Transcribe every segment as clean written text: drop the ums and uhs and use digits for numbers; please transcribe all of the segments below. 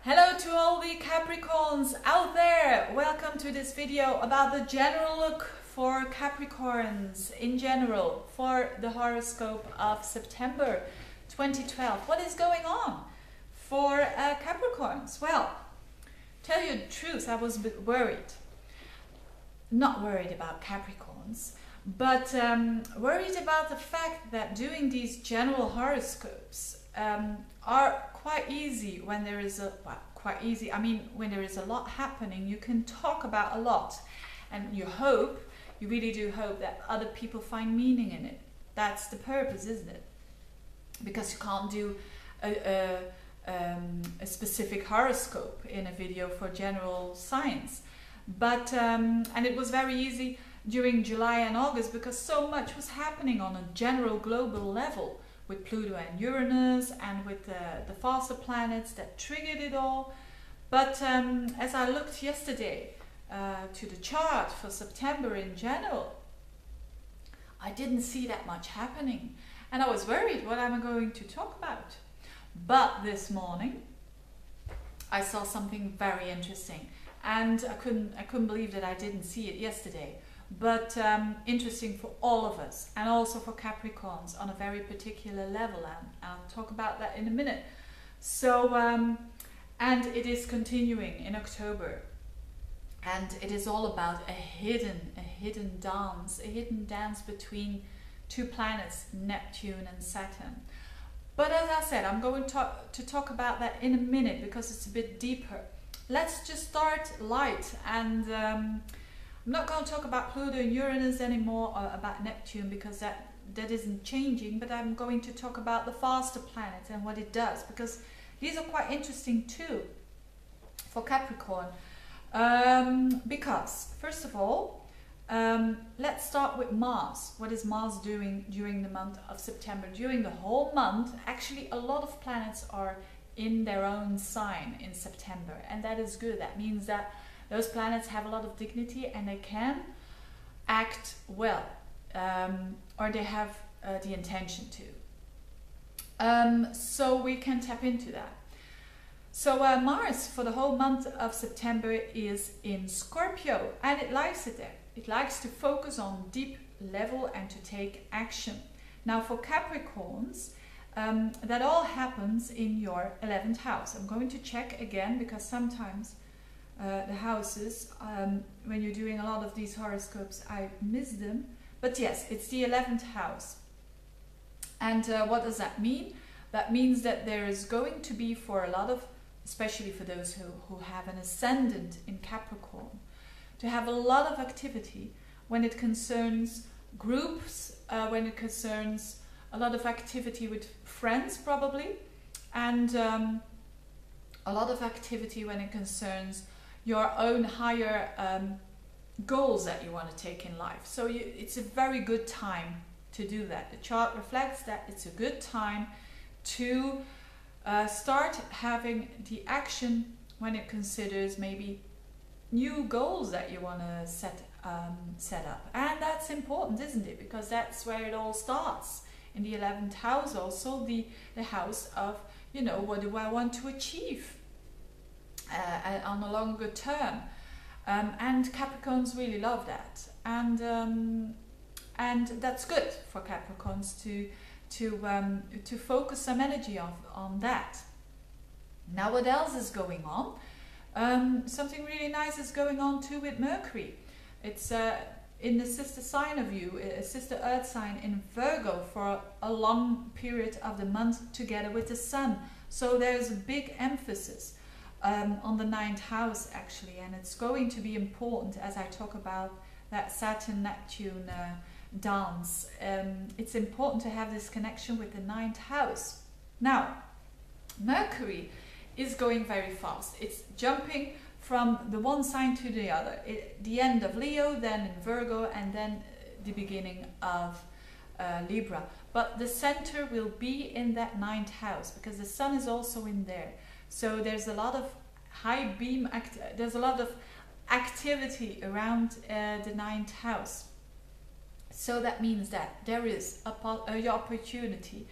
Hello to all the Capricorns out there! Welcome to this video about the general look for Capricorns in general for the horoscope of September 2012. What is going on for Capricorns? Well, tell you the truth, I was a bit worried. Not worried about Capricorns, but worried about the fact that doing these general horoscopes are quite easy when there is a, well, quite easy, I mean, when there is a lot happening, you can talk about a lot, and you really do hope that other people find meaning in it. That's the purpose, isn't it? Because you can't do a specific horoscope in a video for general signs. But and it was very easy during July and August because so much was happening on a general global level with Pluto and Uranus and with the faster planets that triggered it all. But as I looked yesterday to the chart for September in general, I didn't see that much happening, and I was worried what am I going to talk about. But this morning I saw something very interesting, and I couldn't believe that I didn't see it yesterday. But interesting for all of us, and also for Capricorns on a very particular level, and I'll talk about that in a minute. So and it is continuing in October, and it is all about a hidden dance between two planets, Neptune and Saturn. But as I said, I'm going to talk about that in a minute because it's a bit deeper. Let's just start light, and I'm not going to talk about Pluto and Uranus anymore, or about Neptune, because that isn't changing, but I'm going to talk about the faster planet and what it does, because these are quite interesting too for Capricorn. Because, first of all, let's start with Mars. What is Mars doing during the month of September? During the whole month, actually a lot of planets are in their own sign in September, and that is good. That means that those planets have a lot of dignity and they can act well, or they have the intention to. So we can tap into that. So Mars for the whole month of September is in Scorpio, and it likes it there. It likes to focus on deep level and to take action. Now for Capricorns, that all happens in your 11th house. I'm going to check again because sometimes the houses, when you're doing a lot of these horoscopes, I miss them. But yes, it's the 11th house. And what does that mean? That means that there is going to be, for a lot of, especially for those who have an ascendant in Capricorn, to have a lot of activity when it concerns groups, when it concerns a lot of activity with friends probably, and a lot of activity when it concerns your own higher goals that you want to take in life. So it's a very good time to do that. The chart reflects that it's a good time to start having the action when it considers maybe new goals that you want to set up. And that's important, isn't it? Because that's where it all starts. In the 11th house, also the house of, you know, what do I want to achieve on a longer term, and Capricorns really love that, and that's good for Capricorns to focus some energy on that. Now, what else is going on? Something really nice is going on too with Mercury. It's in the sister sign of you, a sister earth sign in Virgo, for a long period of the month together with the Sun. So there's a big emphasis on the 9th house actually, and it's going to be important as I talk about that Saturn-Neptune dance. It's important to have this connection with the 9th house. Now, Mercury is going very fast. It's jumping from the one sign to the other. The end of Leo, then in Virgo, and then the beginning of Libra. But the center will be in that 9th house because the Sun is also in there. So there's a lot of high beam, there's a lot of activity around the 9th house. So that means that there is an opportunity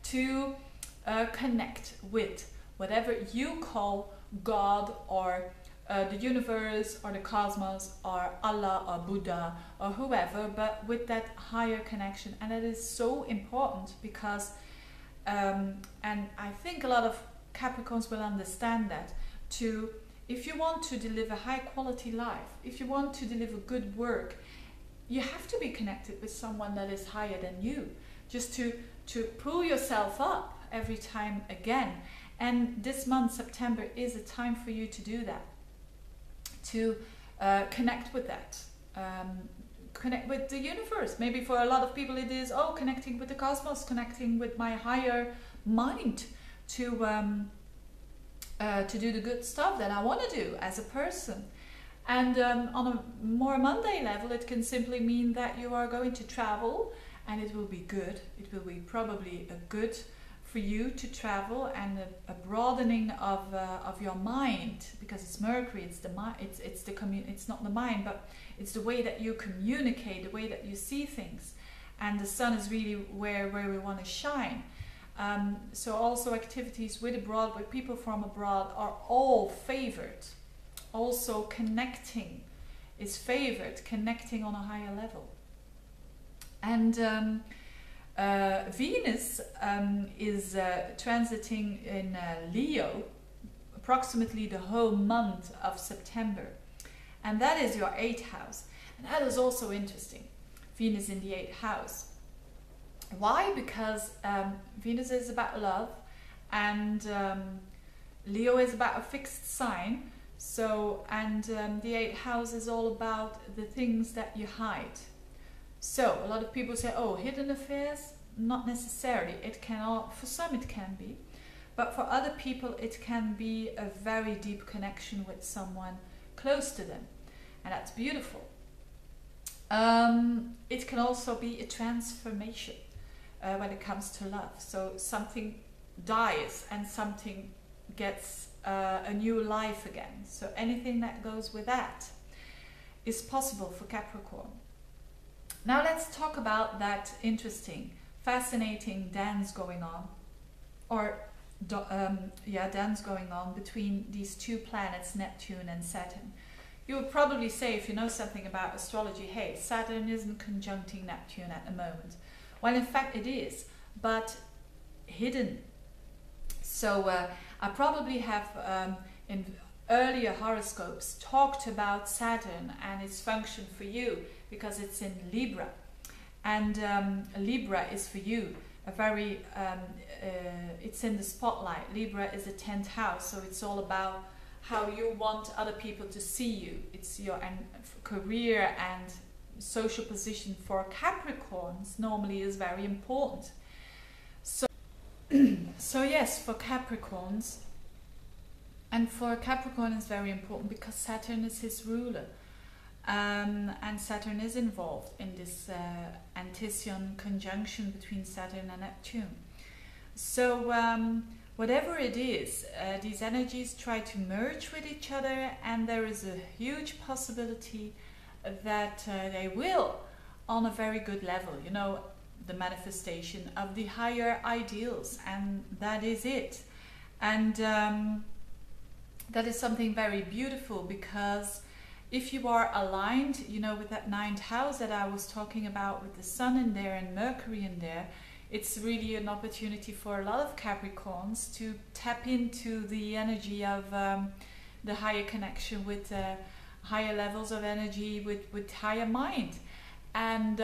to connect with whatever you call God or the universe or the cosmos or Allah or Buddha or whoever, but with that higher connection. And that is so important because, and I think a lot of Capricorns will understand that, if you want to deliver high quality life, if you want to deliver good work, you have to be connected with someone that is higher than you, just to pull yourself up every time again. And this month, September, is a time for you to do that, to connect with that, connect with the universe. Maybe for a lot of people it is, oh, connecting with the cosmos, connecting with my higher mind to do the good stuff that I want to do as a person. And on a more mundane level, it can simply mean that you are going to travel, and it will be good. It will be probably a good for you to travel, and a broadening of your mind, because it's Mercury. It's the mind. It's not the mind, but it's the way that you communicate, the way that you see things. And the sun is really where we want to shine. So also activities with abroad, with people from abroad, are all favored. Also connecting is favored, connecting on a higher level. And Venus is transiting in Leo approximately the whole month of September. And that is your 8th house. And that is also interesting. Venus in the 8th house. Why? Because Venus is about love, and Leo is about a fixed sign. So, and the 8th house is all about the things that you hide. So, a lot of people say, oh, hidden affairs? Not necessarily. It can all, for some it can be, but for other people it can be a very deep connection with someone close to them, and that's beautiful. It can also be a transformation when it comes to love. So something dies and something gets a new life again. So anything that goes with that is possible for Capricorn. Now let's talk about that interesting, fascinating dance going on, or dance going on between these two planets, Neptune and Saturn. You would probably say, if you know something about astrology, hey, Saturn isn't conjuncting Neptune at the moment. Well, in fact it is, but hidden. So I probably have in earlier horoscopes talked about Saturn and its function for you, because it's in Libra, and Libra is for you a very it's in the spotlight. Libra is the 10th house, so it's all about how you want other people to see you. It's your career and social position for Capricorns normally is very important. So so yes, for Capricorns, and for Capricorn is very important because Saturn is his ruler, and Saturn is involved in this Antition conjunction between Saturn and Neptune. So whatever it is, these energies try to merge with each other, and there is a huge possibility that they will, on a very good level, you know, the manifestation of the higher ideals, and that is it. And that is something very beautiful, because if you are aligned, you know, with that 9th house that I was talking about, with the Sun in there and Mercury in there, it's really an opportunity for a lot of Capricorns to tap into the energy of the higher connection with higher levels of energy, with higher mind. And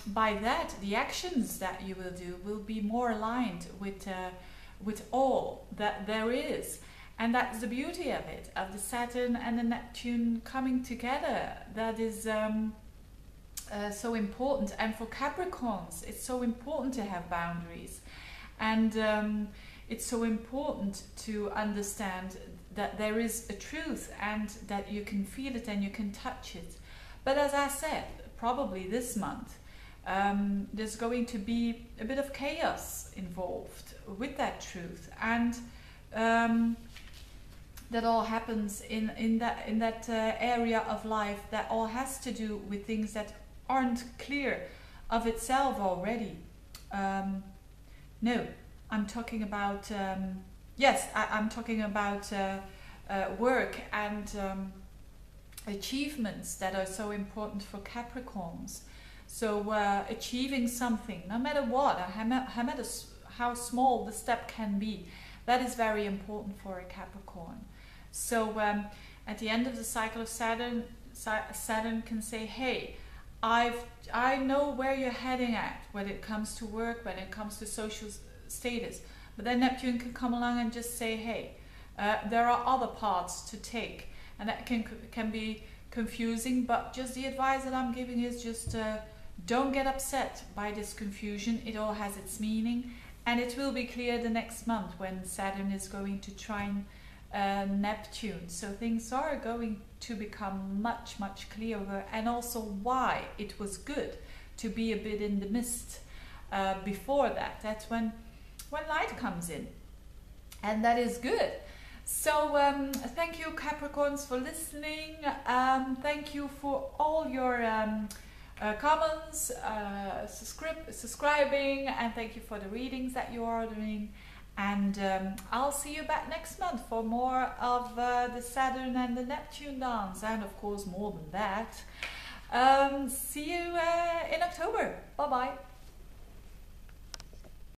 by that, the actions that you will do will be more aligned with all that there is. And that's the beauty of it, of the Saturn and the Neptune coming together. That is so important. And for Capricorns, it's so important to have boundaries. And it's so important to understand that there is a truth, and that you can feel it and you can touch it. But as I said, probably this month, there's going to be a bit of chaos involved with that truth. And that all happens in that area of life that all has to do with things that aren't clear of itself already. No, I'm talking about yes, I'm talking about work and achievements that are so important for Capricorns. So achieving something, no matter what, how small the step can be, that is very important for a Capricorn. So at the end of the cycle of Saturn, Saturn can say, hey, I know where you're heading at when it comes to work, when it comes to social status. But then Neptune can come along and just say, hey, there are other paths to take. And that can be confusing, but just the advice that I'm giving is just don't get upset by this confusion. It all has its meaning, and it will be clear the next month when Saturn is going to trine Neptune. So things are going to become much, much clearer, and also why it was good to be a bit in the mist before that. That's when light comes in, and that is good. So thank you, Capricorns, for listening. Thank you for all your comments, subscribing, and thank you for the readings that you're ordering. And I'll see you back next month for more of the Saturn and the Neptune dance, and of course more than that. See you in October. Bye bye.